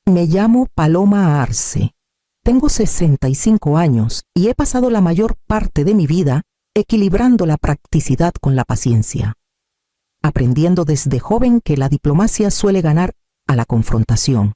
Me llamo Paloma Arce. Tengo 65 años y he pasado la mayor parte de mi vida equilibrando la practicidad con la paciencia, aprendiendo desde joven que la diplomacia suele ganar a la confrontación.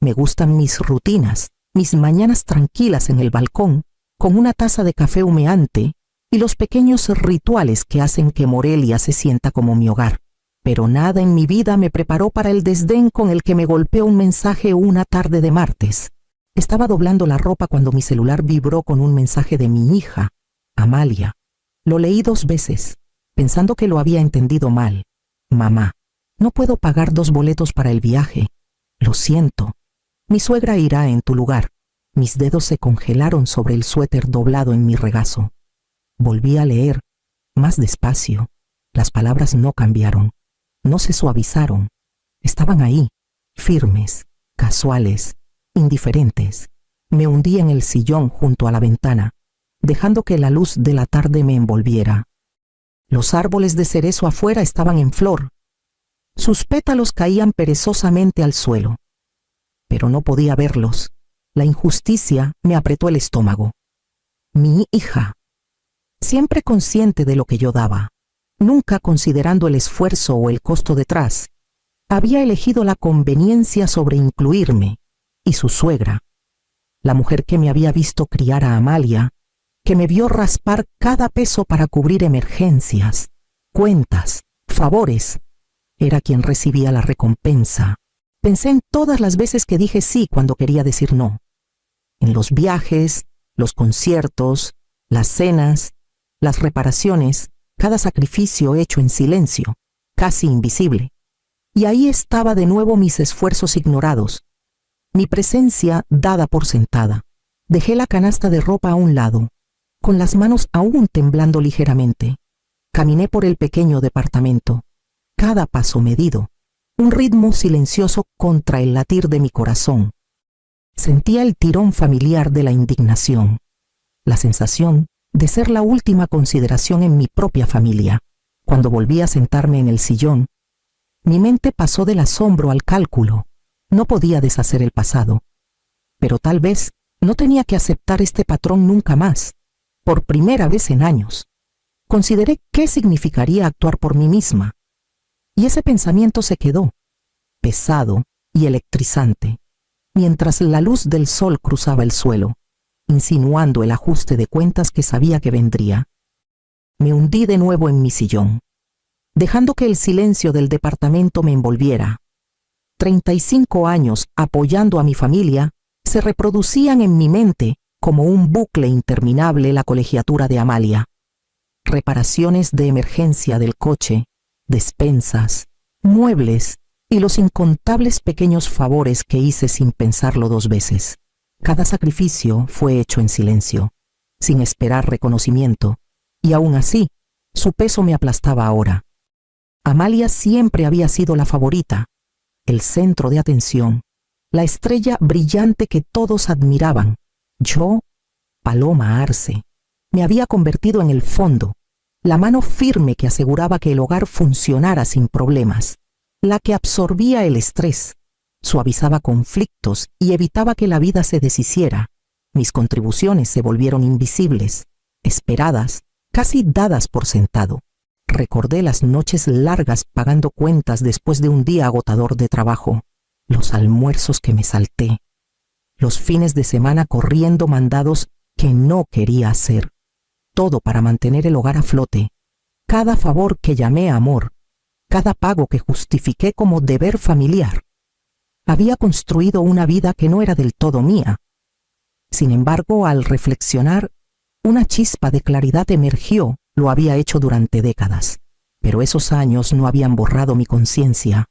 Me gustan mis rutinas, mis mañanas tranquilas en el balcón, con una taza de café humeante y los pequeños rituales que hacen que Morelia se sienta como mi hogar. Pero nada en mi vida me preparó para el desdén con el que me golpeó un mensaje una tarde de martes. Estaba doblando la ropa cuando mi celular vibró con un mensaje de mi hija, Amalia. Lo leí 2 veces, pensando que lo había entendido mal. Mamá, no puedo pagar 2 boletos para el viaje. Lo siento. Mi suegra irá en tu lugar. Mis dedos se congelaron sobre el suéter doblado en mi regazo. Volví a leer, más despacio. Las palabras no cambiaron, no se suavizaron. Estaban ahí, firmes, casuales, indiferentes. Me hundí en el sillón junto a la ventana, dejando que la luz de la tarde me envolviera. Los árboles de cerezo afuera estaban en flor. Sus pétalos caían perezosamente al suelo. Pero no podía verlos. La injusticia me apretó el estómago. Mi hija, siempre consciente de lo que yo daba, nunca considerando el esfuerzo o el costo detrás, había elegido la conveniencia sobre incluirme, y su suegra, la mujer que me había visto criar a Amalia, que me vio raspar cada peso para cubrir emergencias, cuentas, favores, era quien recibía la recompensa. Pensé en todas las veces que dije sí cuando quería decir no. En los viajes, los conciertos, las cenas, las reparaciones, cada sacrificio hecho en silencio, casi invisible. Y ahí estaba de nuevo mis esfuerzos ignorados, mi presencia dada por sentada. Dejé la canasta de ropa a un lado, con las manos aún temblando ligeramente. Caminé por el pequeño departamento, cada paso medido, un ritmo silencioso contra el latir de mi corazón. Sentía el tirón familiar de la indignación, la sensación de ser la última consideración en mi propia familia. Cuando volví a sentarme en el sillón, mi mente pasó del asombro al cálculo. No podía deshacer el pasado, pero tal vez no tenía que aceptar este patrón nunca más. Por primera vez en años, consideré qué significaría actuar por mí misma. Y ese pensamiento se quedó, pesado y electrizante, mientras la luz del sol cruzaba el suelo, insinuando el ajuste de cuentas que sabía que vendría. Me hundí de nuevo en mi sillón, dejando que el silencio del departamento me envolviera. 35 años apoyando a mi familia se reproducían en mi mente como un bucle interminable la colegiatura de Amalia. Reparaciones de emergencia del coche, despensas, muebles y los incontables pequeños favores que hice sin pensarlo 2 veces. Cada sacrificio fue hecho en silencio, sin esperar reconocimiento, y aún así, su peso me aplastaba ahora. Amalia siempre había sido la favorita, el centro de atención, la estrella brillante que todos admiraban. Yo, Paloma Arce, me había convertido en el fondo, la mano firme que aseguraba que el hogar funcionara sin problemas, la que absorbía el estrés, suavizaba conflictos y evitaba que la vida se deshiciera. Mis contribuciones se volvieron invisibles, esperadas, casi dadas por sentado. Recordé las noches largas pagando cuentas después de un día agotador de trabajo, los almuerzos que me salté, los fines de semana corriendo mandados que no quería hacer, todo para mantener el hogar a flote, cada favor que llamé amor, cada pago que justifiqué como deber familiar. Había construido una vida que no era del todo mía. Sin embargo, al reflexionar, una chispa de claridad emergió. Lo había hecho durante décadas, pero esos años no habían borrado mi conciencia.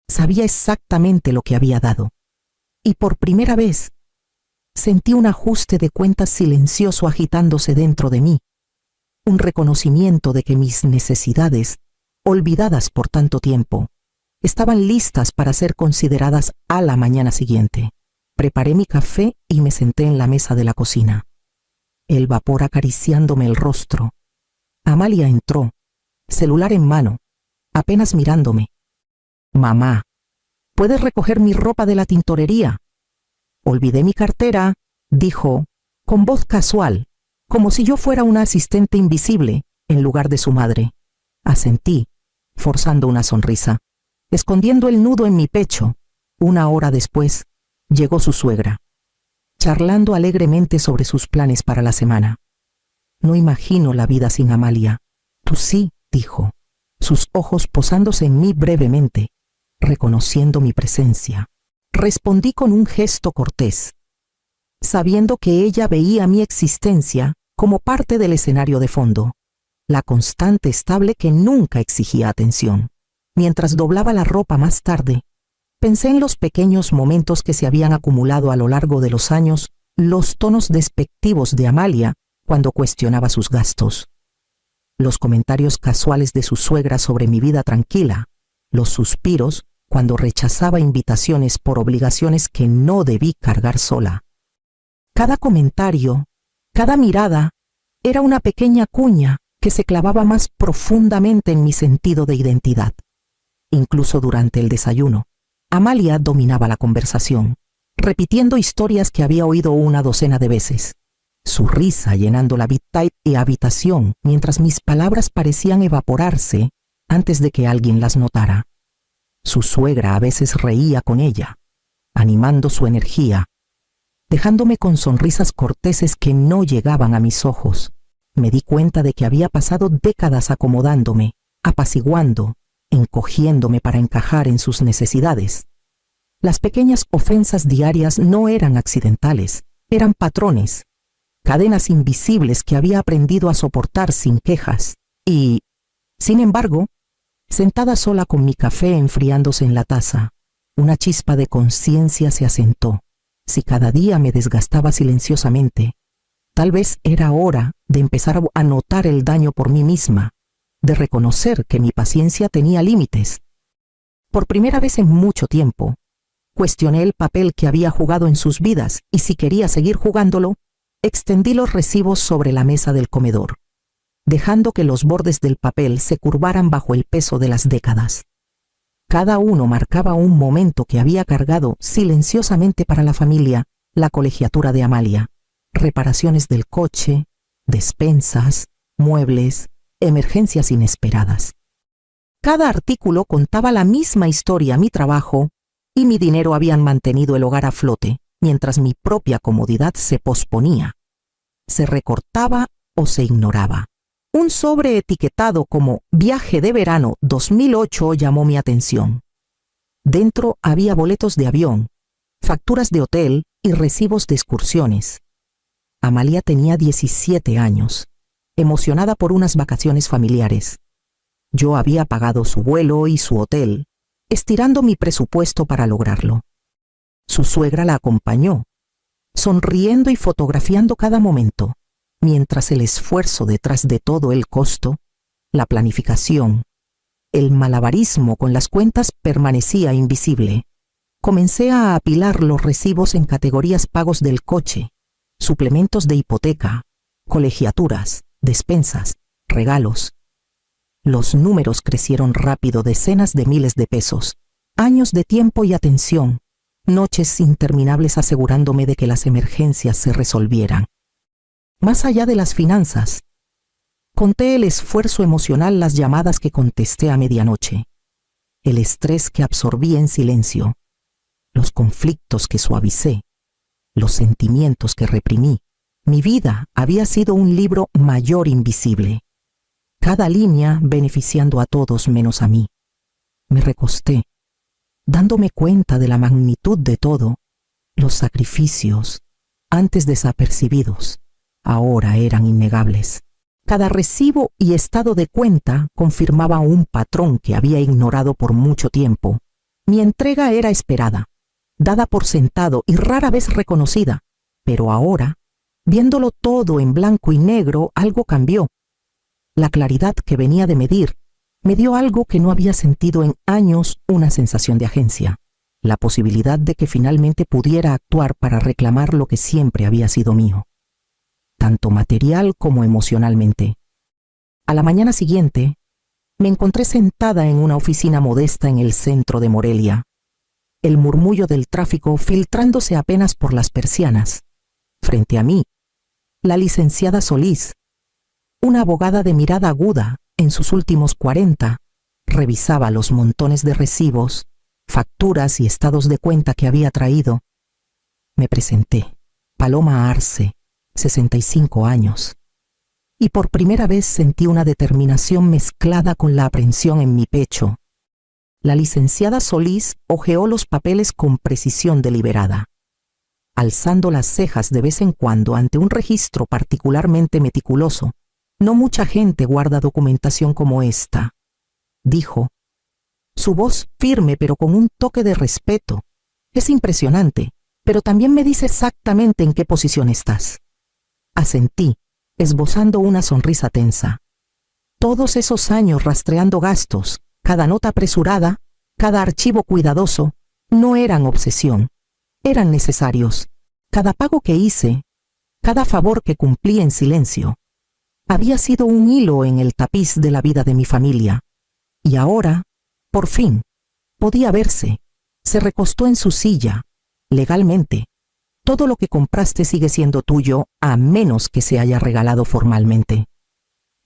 Sabía exactamente lo que había dado, y por primera vez sentí un ajuste de cuentas silencioso agitándose dentro de mí, un reconocimiento de que mis necesidades, olvidadas por tanto tiempo, estaban listas para ser consideradas a la mañana siguiente. Preparé mi café y me senté en la mesa de la cocina, el vapor acariciándome el rostro. Amalia entró, celular en mano, apenas mirándome. Mamá, ¿puedes recoger mi ropa de la tintorería? Olvidé mi cartera, dijo, con voz casual, como si yo fuera una asistente invisible en lugar de su madre. Asentí, forzando una sonrisa, escondiendo el nudo en mi pecho. 1 hora después, llegó su suegra, charlando alegremente sobre sus planes para la semana. No imagino la vida sin Amalia. Tú sí, dijo, sus ojos posándose en mí brevemente, reconociendo mi presencia. Respondí con un gesto cortés, sabiendo que ella veía mi existencia como parte del escenario de fondo, la constante estable que nunca exigía atención. Mientras doblaba la ropa más tarde, pensé en los pequeños momentos que se habían acumulado a lo largo de los años, los tonos despectivos de Amalia cuando cuestionaba sus gastos, los comentarios casuales de su suegra sobre mi vida tranquila, los suspiros cuando rechazaba invitaciones por obligaciones que no debí cargar sola. Cada comentario, cada mirada, era una pequeña cuña que se clavaba más profundamente en mi sentido de identidad. Incluso durante el desayuno, Amalia dominaba la conversación, repitiendo historias que había oído 1 docena de veces. Su risa llenando la habitación mientras mis palabras parecían evaporarse antes de que alguien las notara. Su suegra a veces reía con ella, animando su energía, dejándome con sonrisas corteses que no llegaban a mis ojos. Me di cuenta de que había pasado décadas acomodándome, apaciguando, encogiéndome para encajar en sus necesidades. Las pequeñas ofensas diarias no eran accidentales, eran patrones, cadenas invisibles que había aprendido a soportar sin quejas. Y, sin embargo, sentada sola con mi café enfriándose en la taza, una chispa de conciencia se asentó. Si cada día me desgastaba silenciosamente, tal vez era hora de empezar a notar el daño por mí misma, de reconocer que mi paciencia tenía límites. Por primera vez en mucho tiempo, cuestioné el papel que había jugado en sus vidas y si quería seguir jugándolo, extendí los recibos sobre la mesa del comedor, dejando que los bordes del papel se curvaran bajo el peso de las décadas. Cada uno marcaba un momento que había cargado silenciosamente para la familia, la colegiatura de Amalia, reparaciones del coche, despensas, muebles, emergencias inesperadas. Cada artículo contaba la misma historia. Mi trabajo y mi dinero habían mantenido el hogar a flote, mientras mi propia comodidad se posponía, se recortaba o se ignoraba. Un sobre etiquetado como Viaje de Verano 2008 llamó mi atención. Dentro había boletos de avión, facturas de hotel y recibos de excursiones. Amalia tenía 17 años, emocionada por unas vacaciones familiares. Yo había pagado su vuelo y su hotel, estirando mi presupuesto para lograrlo. Su suegra la acompañó, sonriendo y fotografiando cada momento, mientras el esfuerzo detrás de todo el costo, la planificación, el malabarismo con las cuentas permanecía invisible. Comencé a apilar los recibos en categorías: pagos del coche, suplementos de hipoteca, colegiaturas, despensas, regalos. Los números crecieron rápido, decenas de miles de pesos, años de tiempo y atención, noches interminables asegurándome de que las emergencias se resolvieran. Más allá de las finanzas, conté el esfuerzo emocional, las llamadas que contesté a medianoche, el estrés que absorbí en silencio, los conflictos que suavicé, los sentimientos que reprimí. Mi vida había sido un libro mayor invisible, cada línea beneficiando a todos menos a mí. Me recosté, dándome cuenta de la magnitud de todo. Los sacrificios, antes desapercibidos, ahora eran innegables. Cada recibo y estado de cuenta confirmaba un patrón que había ignorado por mucho tiempo. Mi entrega era esperada, dada por sentado y rara vez reconocida, pero ahora, viéndolo todo en blanco y negro, algo cambió. La claridad que venía de medir me dio algo que no había sentido en años: una sensación de agencia, la posibilidad de que finalmente pudiera actuar para reclamar lo que siempre había sido mío, tanto material como emocionalmente. A la mañana siguiente, me encontré sentada en una oficina modesta en el centro de Morelia, el murmullo del tráfico filtrándose apenas por las persianas. Frente a mí, la licenciada Solís, una abogada de mirada aguda en sus últimos 40, revisaba los montones de recibos, facturas y estados de cuenta que había traído. Me presenté, Paloma Arce, 65 años, y por primera vez sentí una determinación mezclada con la aprensión en mi pecho. La licenciada Solís hojeó los papeles con precisión deliberada, alzando las cejas de vez en cuando ante un registro particularmente meticuloso. No mucha gente guarda documentación como esta, dijo, su voz firme pero con un toque de respeto. Es impresionante, pero también me dice exactamente en qué posición estás. Asentí, esbozando una sonrisa tensa. Todos esos años rastreando gastos, cada nota apresurada, cada archivo cuidadoso, no eran obsesión, eran necesarios. Cada pago que hice, cada favor que cumplí en silencio, había sido un hilo en el tapiz de la vida de mi familia. Y ahora, por fin, podía verse. Se recostó en su silla. Legalmente, todo lo que compraste sigue siendo tuyo a menos que se haya regalado formalmente.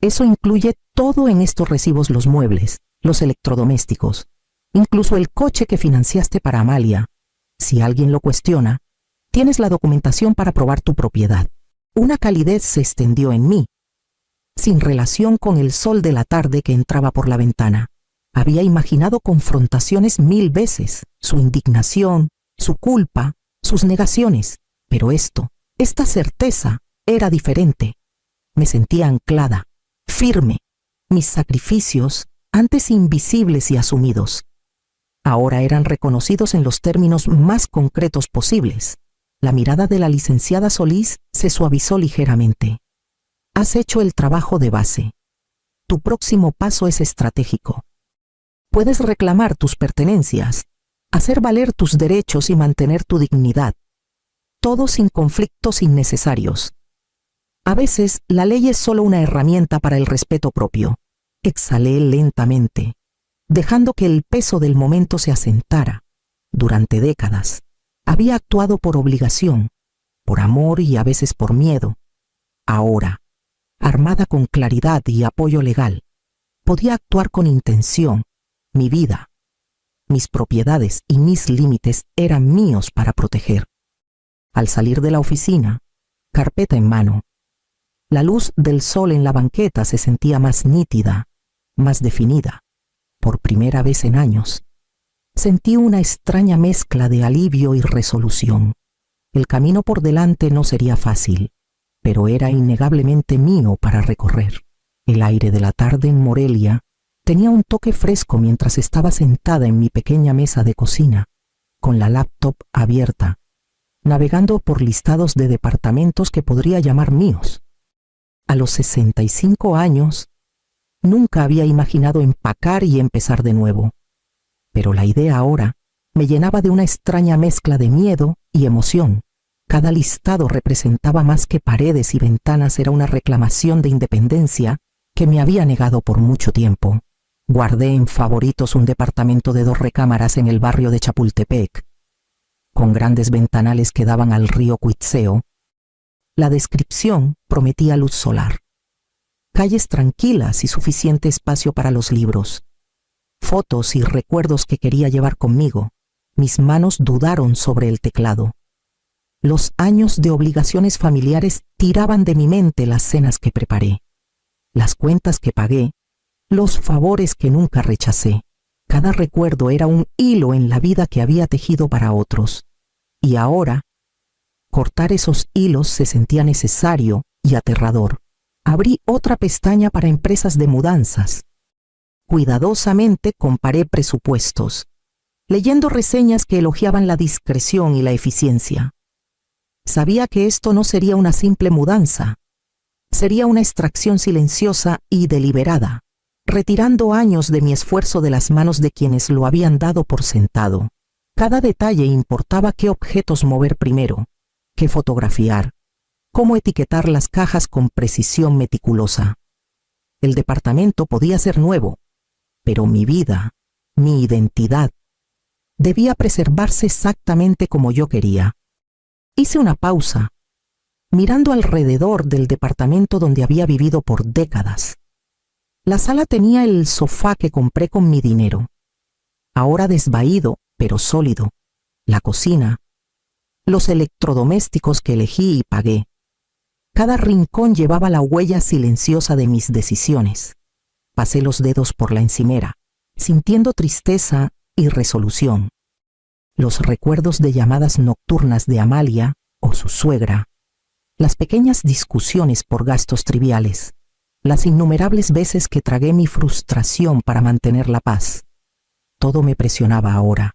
Eso incluye todo en estos recibos: los muebles, los electrodomésticos, incluso el coche que financiaste para Amalia. Si alguien lo cuestiona, tienes la documentación para probar tu propiedad. Una calidez se extendió en mí, sin relación con el sol de la tarde que entraba por la ventana. Había imaginado confrontaciones 1000 veces, su indignación, su culpa, sus negaciones, pero esta certeza era diferente. Me sentía anclada, firme, mis sacrificios, antes invisibles y asumidos, ahora eran reconocidos en los términos más concretos posibles. La mirada de la licenciada Solís se suavizó ligeramente. Has hecho el trabajo de base. Tu próximo paso es estratégico. Puedes reclamar tus pertenencias, hacer valer tus derechos y mantener tu dignidad, todo sin conflictos innecesarios. A veces, la ley es solo una herramienta para el respeto propio. Exhalé lentamente, dejando que el peso del momento se asentara. Durante décadas, había actuado por obligación, por amor y a veces por miedo. Ahora, armada con claridad y apoyo legal, podía actuar con intención. Mi vida, mis propiedades y mis límites eran míos para proteger. Al salir de la oficina, carpeta en mano, la luz del sol en la banqueta se sentía más nítida, más definida. Por primera vez en años, sentí una extraña mezcla de alivio y resolución. El camino por delante no sería fácil, pero era innegablemente mío para recorrer. El aire de la tarde en Morelia tenía un toque fresco mientras estaba sentada en mi pequeña mesa de cocina, con la laptop abierta, navegando por listados de departamentos que podría llamar míos. A los 65 años, nunca había imaginado empacar y empezar de nuevo, pero la idea ahora me llenaba de una extraña mezcla de miedo y emoción. Cada listado representaba más que paredes y ventanas, era una reclamación de independencia que me había negado por mucho tiempo. Guardé en favoritos un departamento de 2 recámaras en el barrio de Chapultepec, con grandes ventanales que daban al río Cuitzeo. La descripción prometía luz solar, calles tranquilas y suficiente espacio para los libros, fotos y recuerdos que quería llevar conmigo. Mis manos dudaron sobre el teclado. Los años de obligaciones familiares tiraban de mi mente las cenas que preparé, las cuentas que pagué, los favores que nunca rechacé. Cada recuerdo era un hilo en la vida que había tejido para otros. Y ahora, cortar esos hilos se sentía necesario y aterrador. Abrí otra pestaña para empresas de mudanzas. Cuidadosamente comparé presupuestos, leyendo reseñas que elogiaban la discreción y la eficiencia. Sabía que esto no sería una simple mudanza, sería una extracción silenciosa y deliberada, retirando años de mi esfuerzo de las manos de quienes lo habían dado por sentado. Cada detalle importaba: qué objetos mover primero, qué fotografiar, cómo etiquetar las cajas con precisión meticulosa. El departamento podía ser nuevo, pero mi vida, mi identidad, debía preservarse exactamente como yo quería. Hice una pausa, mirando alrededor del departamento donde había vivido por décadas. La sala tenía el sofá que compré con mi dinero, ahora desvaído pero sólido, la cocina, los electrodomésticos que elegí y pagué. Cada rincón llevaba la huella silenciosa de mis decisiones. Pasé los dedos por la encimera, sintiendo tristeza y resolución. Los recuerdos de llamadas nocturnas de Amalia o su suegra, las pequeñas discusiones por gastos triviales, las innumerables veces que tragué mi frustración para mantener la paz. Todo me presionaba ahora,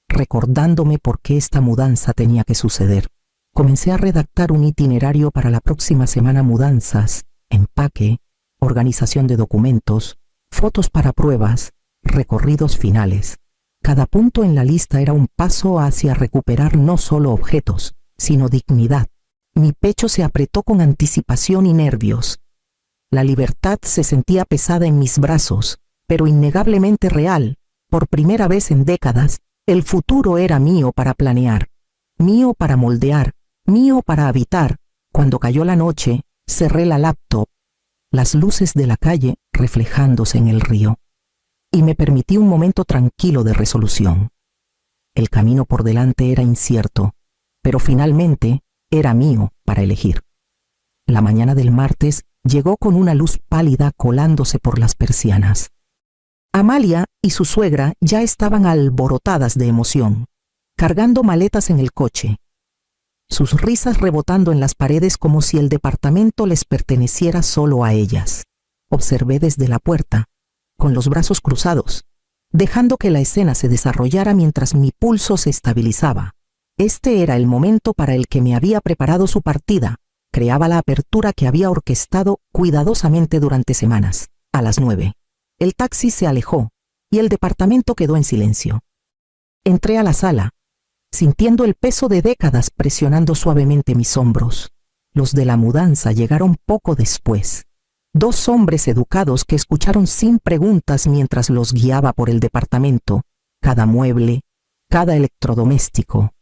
recordándome por qué esta mudanza tenía que suceder. Comencé a redactar un itinerario para la próxima semana: mudanzas, empaque, organización de documentos, fotos para pruebas, recorridos finales. Cada punto en la lista era un paso hacia recuperar no solo objetos, sino dignidad. Mi pecho se apretó con anticipación y nervios. La libertad se sentía pesada en mis brazos, pero innegablemente real. Por primera vez en décadas, el futuro era mío para planear, mío para moldear, mío para habitar. Cuando cayó la noche, cerré la laptop, las luces de la calle reflejándose en el río, y me permití un momento tranquilo de resolución. El camino por delante era incierto, pero finalmente era mío para elegir. La mañana del martes llegó con una luz pálida colándose por las persianas. Amalia y su suegra ya estaban alborotadas de emoción, cargando maletas en el coche, sus risas rebotando en las paredes como si el departamento les perteneciera solo a ellas. Observé desde la puerta, con los brazos cruzados, dejando que la escena se desarrollara mientras mi pulso se estabilizaba. Este era el momento para el que me había preparado su partida. Creaba la apertura que había orquestado cuidadosamente durante semanas. A las 9. El taxi se alejó y el departamento quedó en silencio. Entré a la sala, sintiendo el peso de décadas presionando suavemente mis hombros. Los de la mudanza llegaron poco después. 2 hombres educados que escucharon sin preguntas mientras los guiaba por el departamento, cada mueble, cada electrodoméstico.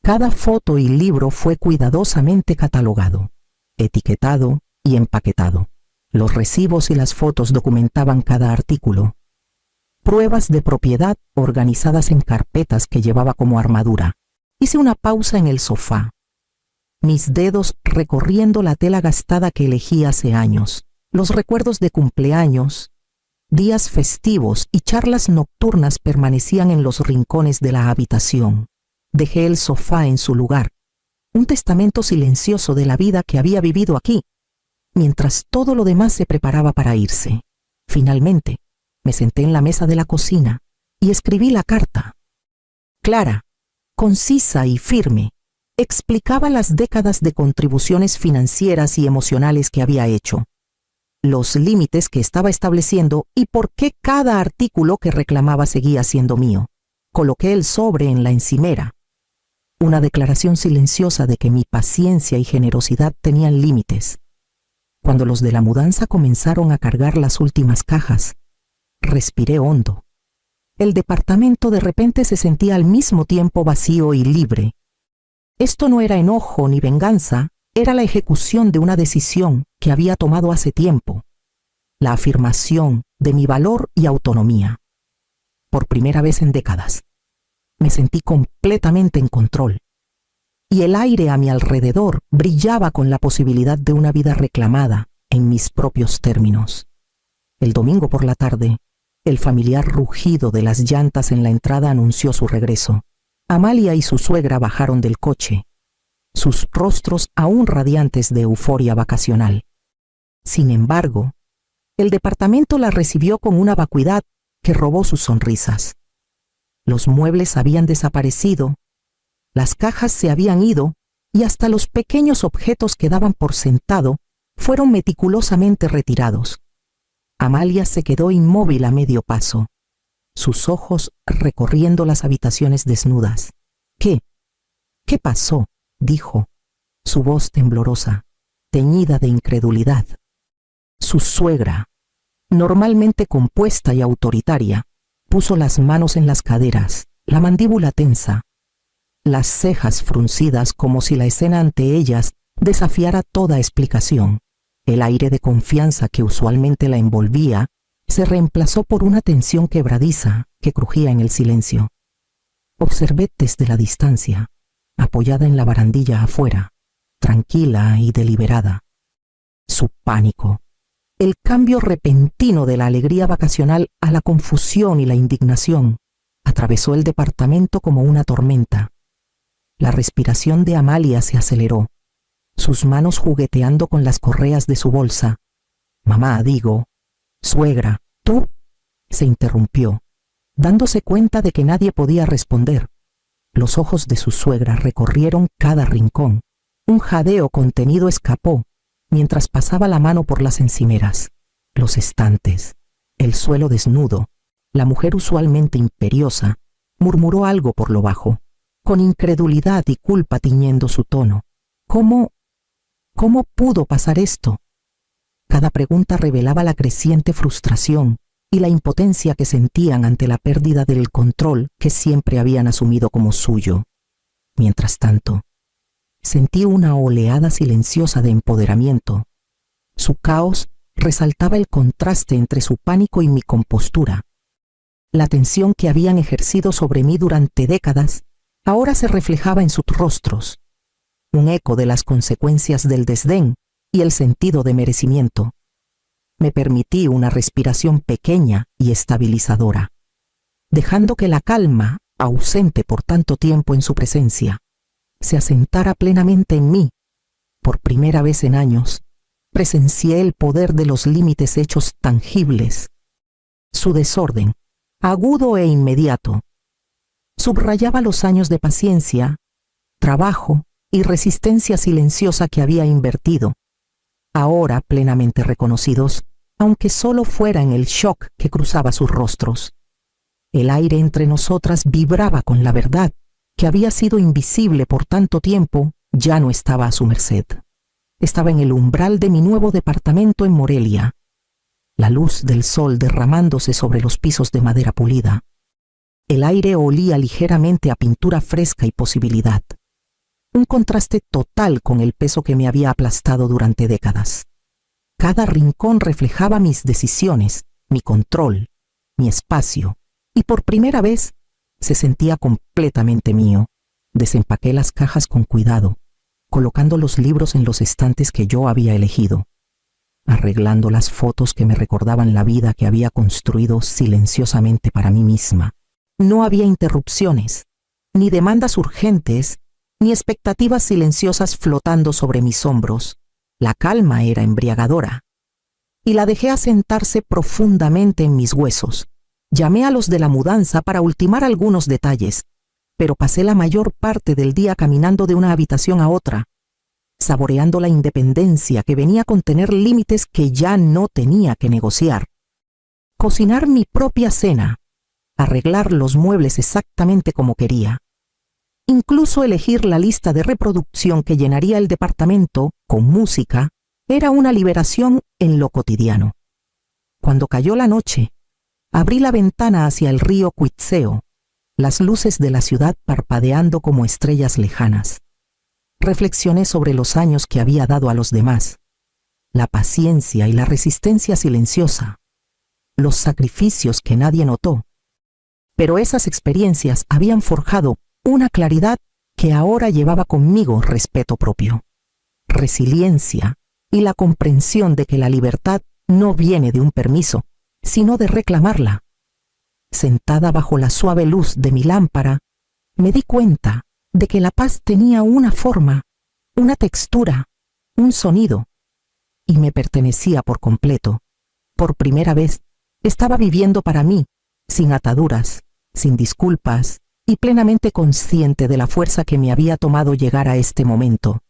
Cada foto y libro fue cuidadosamente catalogado, etiquetado y empaquetado. Los recibos y las fotos documentaban cada artículo. Pruebas de propiedad organizadas en carpetas que llevaba como armadura. Hice una pausa en el sofá, mis dedos recorriendo la tela gastada que elegí hace años, los recuerdos de cumpleaños, días festivos y charlas nocturnas permanecían en los rincones de la habitación. Dejé el sofá en su lugar, un testamento silencioso de la vida que había vivido aquí, mientras todo lo demás se preparaba para irse. Finalmente, me senté en la mesa de la cocina y escribí la carta. Clara, concisa y firme, explicaba las décadas de contribuciones financieras y emocionales que había hecho, los límites que estaba estableciendo y por qué cada artículo que reclamaba seguía siendo mío. Coloqué el sobre en la encimera, una declaración silenciosa de que mi paciencia y generosidad tenían límites. Cuando los de la mudanza comenzaron a cargar las últimas cajas, respiré hondo. El departamento de repente se sentía al mismo tiempo vacío y libre. Esto no era enojo ni venganza, era la ejecución de una decisión que había tomado hace tiempo, la afirmación de mi valor y autonomía. Por primera vez en décadas, me sentí completamente en control, y el aire a mi alrededor brillaba con la posibilidad de una vida reclamada en mis propios términos. El domingo por la tarde, el familiar rugido de las llantas en la entrada anunció su regreso. Amalia y su suegra bajaron del coche, sus rostros aún radiantes de euforia vacacional. Sin embargo, el departamento la recibió con una vacuidad que robó sus sonrisas. Los muebles habían desaparecido, las cajas se habían ido y hasta los pequeños objetos que daban por sentado fueron meticulosamente retirados. Amalia se quedó inmóvil a medio paso, sus ojos recorriendo las habitaciones desnudas. ¿Qué? ¿Qué pasó?, dijo, su voz temblorosa, teñida de incredulidad. Su suegra, normalmente compuesta y autoritaria, puso las manos en las caderas, la mandíbula tensa, las cejas fruncidas como si la escena ante ellas desafiara toda explicación. El aire de confianza que usualmente la envolvía se reemplazó por una tensión quebradiza que crujía en el silencio. Observé desde la distancia, apoyada en la barandilla afuera, tranquila y deliberada. Su pánico, el cambio repentino de la alegría vacacional a la confusión y la indignación, atravesó el departamento como una tormenta. La respiración de Amalia se aceleró, sus manos jugueteando con las correas de su bolsa. «Mamá, digo, suegra, ¿tú?», se interrumpió, dándose cuenta de que nadie podía responder. Los ojos de su suegra recorrieron cada rincón. Un jadeo contenido escapó mientras pasaba la mano por las encimeras, los estantes, el suelo desnudo. La mujer, usualmente imperiosa, murmuró algo por lo bajo, con incredulidad y culpa tiñendo su tono. ¿Cómo pudo pasar esto? Cada pregunta revelaba la creciente frustración y la impotencia que sentían ante la pérdida del control que siempre habían asumido como suyo. Mientras tanto, sentí una oleada silenciosa de empoderamiento. Su caos resaltaba el contraste entre su pánico y mi compostura. La tensión que habían ejercido sobre mí durante décadas ahora se reflejaba en sus rostros, un eco de las consecuencias del desdén y el sentido de merecimiento. Me permití una respiración pequeña y estabilizadora, dejando que la calma, ausente por tanto tiempo en su presencia, se asentara plenamente en mí. Por primera vez en años, presencié el poder de los límites hechos tangibles. Su desorden, agudo e inmediato, subrayaba los años de paciencia, trabajo y resistencia silenciosa que había invertido, ahora plenamente reconocidos, aunque solo fuera en el shock que cruzaba sus rostros. El aire entre nosotras vibraba con la verdad, que había sido invisible por tanto tiempo, ya no estaba a su merced. Estaba en el umbral de mi nuevo departamento en Morelia, la luz del sol derramándose sobre los pisos de madera pulida. El aire olía ligeramente a pintura fresca y posibilidad, un contraste total con el peso que me había aplastado durante décadas. Cada rincón reflejaba mis decisiones, mi control, mi espacio, y por primera vez se sentía completamente mío. Desempaqué las cajas con cuidado, colocando los libros en los estantes que yo había elegido, arreglando las fotos que me recordaban la vida que había construido silenciosamente para mí misma. No había interrupciones, ni demandas urgentes, ni expectativas silenciosas flotando sobre mis hombros. La calma era embriagadora, y la dejé asentarse profundamente en mis huesos. Llamé a los de la mudanza para ultimar algunos detalles, pero pasé la mayor parte del día caminando de una habitación a otra, saboreando la independencia que venía con tener límites que ya no tenía que negociar. Cocinar mi propia cena, arreglar los muebles exactamente como quería, incluso elegir la lista de reproducción que llenaría el departamento con música, era una liberación en lo cotidiano. Cuando cayó la noche, abrí la ventana hacia el río Cuitzeo, las luces de la ciudad parpadeando como estrellas lejanas. Reflexioné sobre los años que había dado a los demás, la paciencia y la resistencia silenciosa, los sacrificios que nadie notó. Pero esas experiencias habían forjado una claridad que ahora llevaba conmigo respeto propio, resiliencia y la comprensión de que la libertad no viene de un permiso, sino de reclamarla. Sentada bajo la suave luz de mi lámpara, me di cuenta de que la paz tenía una forma, una textura, un sonido, y me pertenecía por completo. Por primera vez, estaba viviendo para mí, sin ataduras, sin disculpas, y plenamente consciente de la fuerza que me había tomado llegar a este momento.